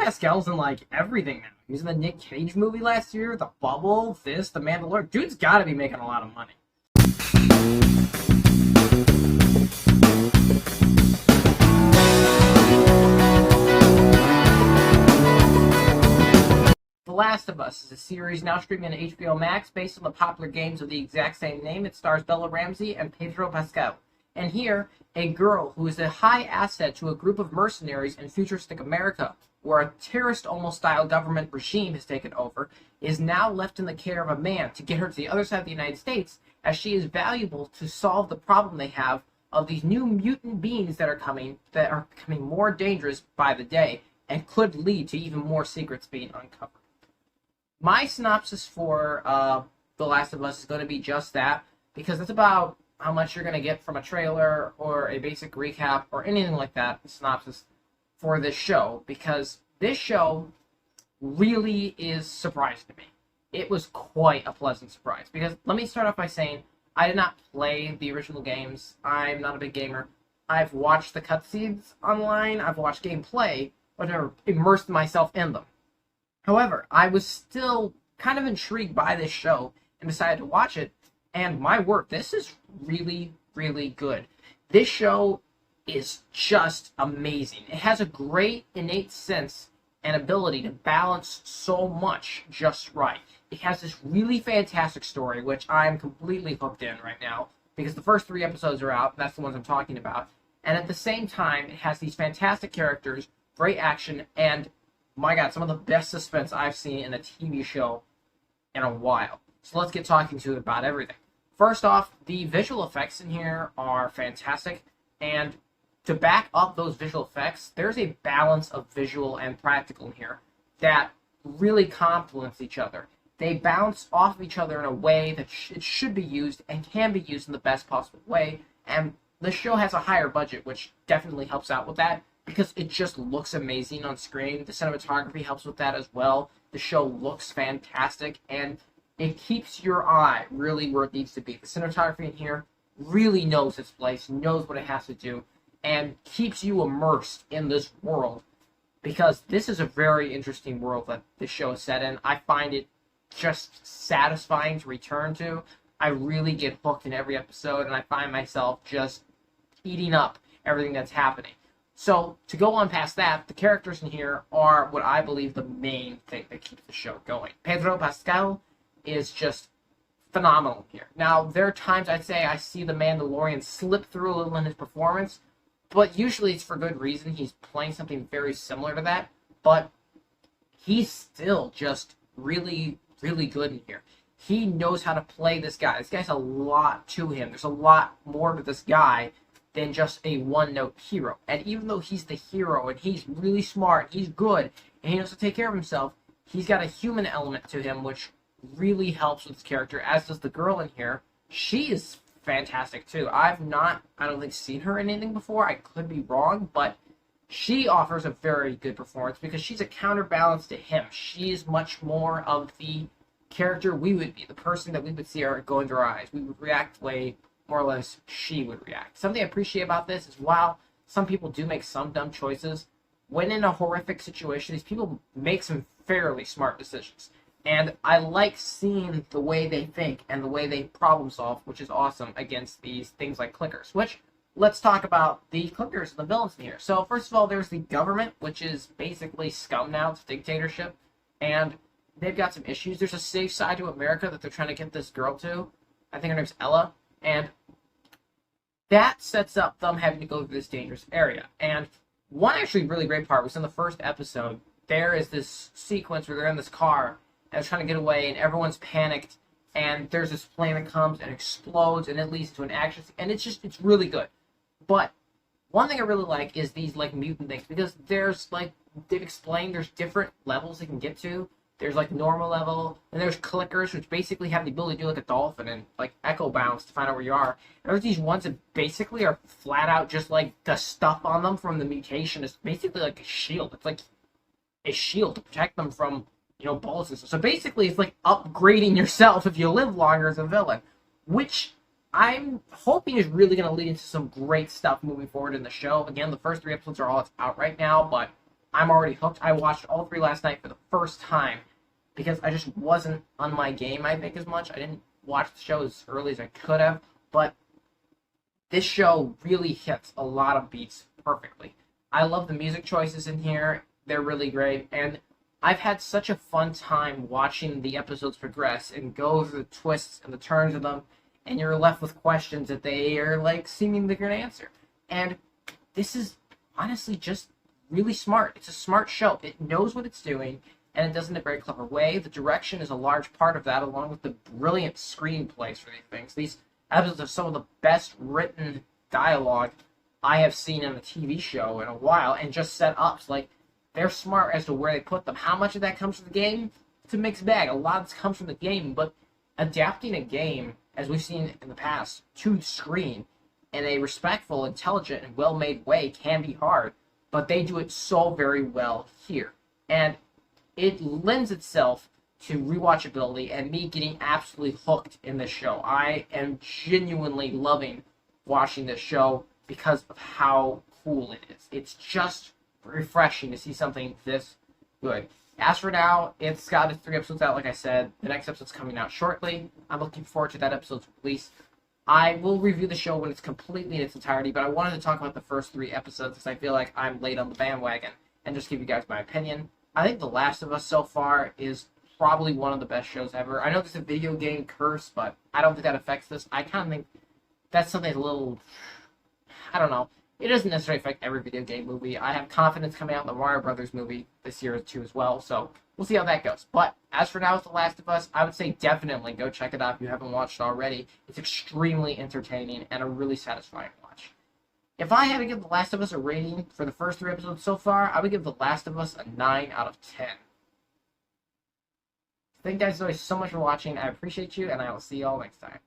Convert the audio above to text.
Pascal's in like everything now. He was in the Nick Cage movie last year, The Bubble, this, The Mandalorian. Dude's got to be making a lot of money. The Last of Us is a series now streaming on HBO Max based on the popular games of the exact same name. It stars Bella Ramsey and Pedro Pascal. And here, a girl who is a high asset to a group of mercenaries in futuristic America, where a terrorist-almost style government regime has taken over, is now left in the care of a man to get her to the other side of the United States, as she is valuable to solve the problem they have of these new mutant beings that are becoming more dangerous by the day, and could lead to even more secrets being uncovered. My synopsis for The Last of Us is going to be just that, because it's about how much you're going to get from a trailer or a basic recap or anything like that, synopsis for this show, because this show really is surprising to me. It was quite a pleasant surprise, because let me start off by saying I did not play the original games. I'm not a big gamer. I've watched the cutscenes online, I've watched gameplay, but I've never immersed myself in them. However, I was still kind of intrigued by this show and decided to watch it, and my word, this is really, really good. This show is just amazing. It has a great innate sense and ability to balance so much just right. It has this really fantastic story, which I'm completely hooked in right now, because the first 3 episodes are out, that's the ones I'm talking about, and at the same time, it has these fantastic characters, great action, and my God, some of the best suspense I've seen in a TV show in a while. So let's get talking to it about everything. First off, the visual effects in here are fantastic, and to back up those visual effects, there's a balance of visual and practical in here that really complements each other. They bounce off of each other in a way that it should be used and can be used in the best possible way, and the show has a higher budget, which definitely helps out with that, because it just looks amazing on screen. The cinematography helps with that as well. The show looks fantastic, and it keeps your eye really where it needs to be. The cinematography in here really knows its place, knows what it has to do, and keeps you immersed in this world, because this is a very interesting world that this show is set in. I find it just satisfying to return to. I really get hooked in every episode, and I find myself just eating up everything that's happening. So, to go on past that, the characters in here are what I believe the main thing that keeps the show going. Pedro Pascal is just phenomenal here. Now, there are times I'd say I see the Mandalorian slip through a little in his performance, but usually it's for good reason. He's playing something very similar to that, but he's still just really, really good in here. He knows how to play this guy. This guy's a lot to him. There's a lot more to this guy than just a one-note hero. And even though he's the hero and he's really smart, he's good, and he knows to take care of himself, he's got a human element to him which really helps with his character, as does the girl in here. She is fantastic too. I've not, I don't think, seen her in anything before. I could be wrong, but she offers a very good performance because she's a counterbalance to him. She is much more of the character we would be, the person that we would see her go into our eyes. We would react the way more or less she would react. Something I appreciate about this is while some people do make some dumb choices, when in a horrific situation, these people make some fairly smart decisions. And I like seeing the way they think and the way they problem solve, which is awesome, against these things like clickers. Which, let's talk about the clickers and the villains in here. So first of all, there's the government, which is basically scum now. It's a dictatorship. And they've got some issues. There's a safe side to America that they're trying to get this girl to. I think her name's Ella. And that sets up them having to go through this dangerous area. And one actually really great part was in the first episode. There is this sequence where they're in this car and they're trying to get away, and everyone's panicked, and there's this plane that comes and explodes, and it leads to an action, and it's really good. But one thing I really like is these like mutant things, because there's like they've explained there's different levels they can get to. There's like normal level, and there's clickers, which basically have the ability to do like a dolphin and like echo bounce to find out where you are. And there's these ones that basically are flat out just like the stuff on them from the mutation is basically like a shield. It's like a shield to protect them from, you know, bullets and stuff. So basically it's like upgrading yourself if you live longer as a villain, which I'm hoping is really going to lead into some great stuff moving forward in the show. Again, the first 3 episodes are all out right now, but I'm already hooked. I watched all three last night for the first time because I just wasn't on my game, I think, as much. I didn't watch the show as early as I could have, but this show really hits a lot of beats perfectly. I love the music choices in here. They're really great, and I've had such a fun time watching the episodes progress and go through the twists and the turns of them, and you're left with questions that they are like seeming they can answer. And this is honestly just really smart. It's a smart show. It knows what it's doing, and it does it in a very clever way. The direction is a large part of that, along with the brilliant screenplays for these things. These episodes have some of the best written dialogue I have seen in a TV show in a while, and just set ups. Like, they're smart as to where they put them. How much of that comes from the game? It's a mixed bag. A lot of this comes from the game, but adapting a game, as we've seen in the past, to screen in a respectful, intelligent, and well-made way can be hard, but they do it so very well here. And it lends itself to rewatchability and me getting absolutely hooked in this show. I am genuinely loving watching this show because of how cool it is. It's just refreshing to see something this good. As for now, it's got its 3 episodes out, like I said. The next episode's coming out shortly. I'm looking forward to that episode's release. I will review the show when it's completely in its entirety, but I wanted to talk about the first 3 episodes because I feel like I'm late on the bandwagon and just give you guys my opinion. I think The Last of Us so far is probably one of the best shows ever. I know there's a video game curse, but I don't think that affects this. I kind of think that's something a little, I don't know. It doesn't necessarily affect every video game movie. I have confidence coming out in the Mario Brothers movie this year too as well, so we'll see how that goes. But as for now with The Last of Us, I would say definitely go check it out if you haven't watched it already. It's extremely entertaining and a really satisfying watch. If I had to give The Last of Us a rating for the first 3 episodes so far, I would give The Last of Us a 9 out of 10. Thank you guys so much for watching. I appreciate you, and I will see you all next time.